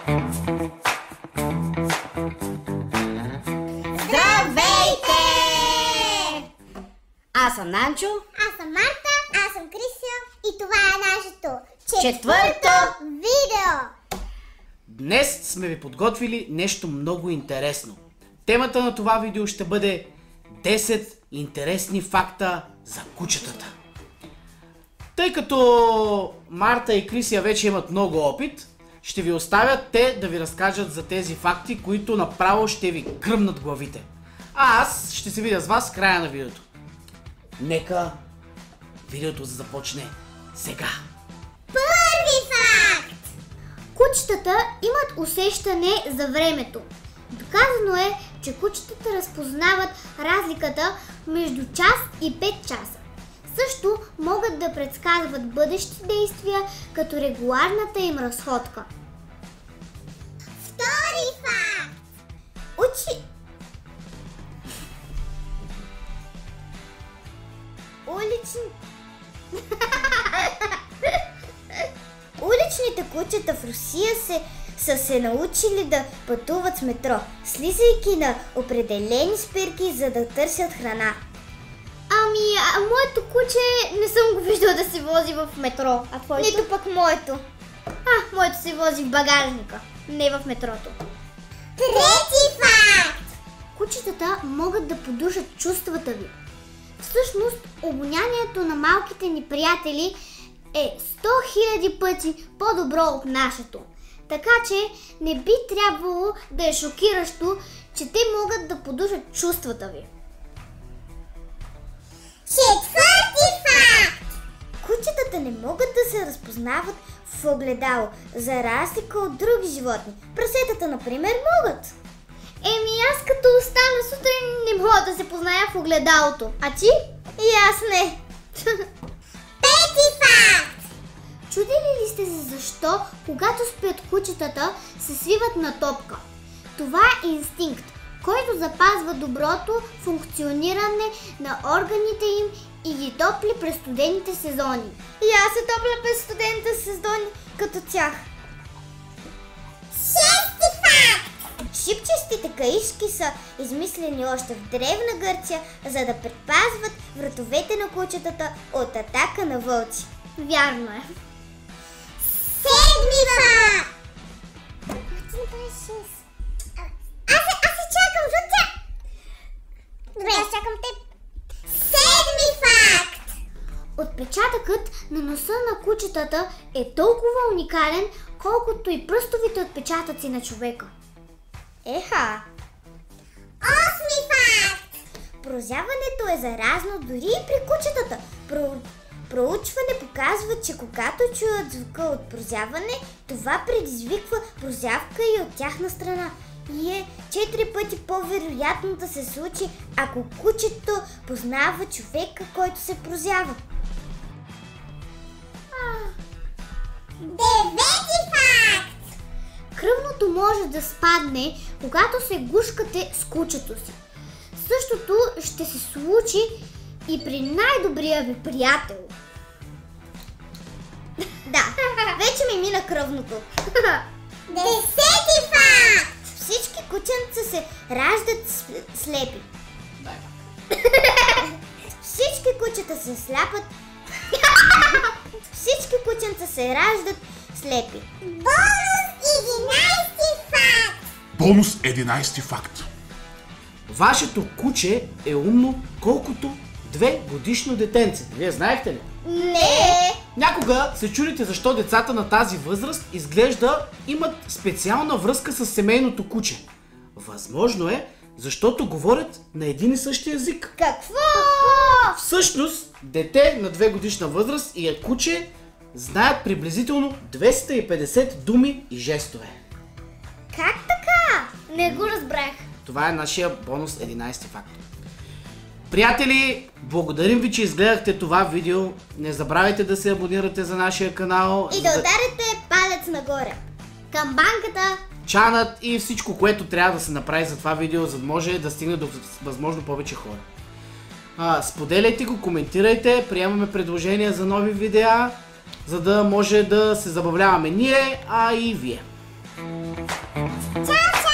Здравейте! Аз съм Нанчо. Аз съм Марта. Аз съм Крисия. И това е нашето четвърто видео. Днес сме ви подготвили нещо много интересно. Темата на това видео ще бъде 10 интересни факта за кучетата. Тъй като Марта и Крисия вече имат много опит, ще ви оставят те да ви разкажат за тези факти, които направо ще ви гръмнат главите. А аз ще се видя с вас в края на видеото. Нека видеото започне сега. Първи факт! Кучетата имат усещане за времето. Доказано е, че кучетата разпознават разликата между час и 5 часа. Също могат да предсказват бъдещи действия, като регуларната им разходка. Втори факт! Уличните кучета в Русия са се научили да пътуват с метро, слизайки на определени спирки, за да търсят храна. Моето куче не съм го виждала да се вози в метро. А твоето? Нито пък моето. Моето се вози в багажника, не в метрото. Трети факт! Кучетата могат да подушат чувствата ви. Всъщност, обонянието на малките ни приятели е 100 000 пъти по-добро от нашето. Така че не би трябвало да е шокиращо, че те могат да подушат чувствата ви. Четвърти факт! Кучетата не могат да се разпознават в огледало, за разлика от други животни. Прасетата, например, могат. Аз като остана сутрин не мога да се позная в огледалото. А ти? И аз не. Пети факт! Чудили ли сте се защо, когато спят кучетата, се свиват на топка? Това е инстинкт, който запазва доброто функциониране на органите им и ги топли през студените сезони. И аз се топля през студените сезони като тях. Шести факт! Шипчестите каишки са измислени още в Древна Гърция, за да предпазват вратовете на кучетата от атака на вълци. Вярно е. Седми факт! Аз се чакам, жутя! Добре, аз чакам теб. Седми факт! Отпечатъкът на носа на кучетата е толкова уникален, колкото и пръстовите отпечатъци на човека. Еха! Осми факт! Прозяването е заразно дори и при кучетата. Проучване показва, че когато чуят звука от прозяване, това предизвиква прозявка и от тяхна страна. И е 4 пъти по-вероятно да се случи, ако кучето познава човека, който се прозява. Девети факт! Кръвното може да спадне, когато се гушкате с кучето си. Същото ще се случи и при най-добрия ви приятел. Да, вече ми мина кръвното. Десети факт! Всички кученца се раждат слепи. Всички кучета се сляпат. Всички кученца се раждат слепи. Бонус 11 факт. Вашето куче е умно колкото 2-годишно детенце. Вие знаехте ли? Не! Някога се чудите защо децата на тази възраст изглежда имат специална връзка с семейното куче. Възможно е, защото говорят на един и същи език. Какво? Всъщност, дете на 2-годишна възраст и куче знаят приблизително 250 думи и жестове. Как така? Не го разбрах. Това е нашия бонус 11 факт. Приятели, благодарим ви, че изгледахте това видео. Не забравяйте да се абонирате за нашия канал. И да ударите палец нагоре. Камбанката. Чанът и всичко, което трябва да се направи за това видео, за да може да стигне до възможно повече хора. Споделяйте го, коментирайте, приемаме предложения за нови видеа, за да може да се забавляваме ние, а и вие. Чао,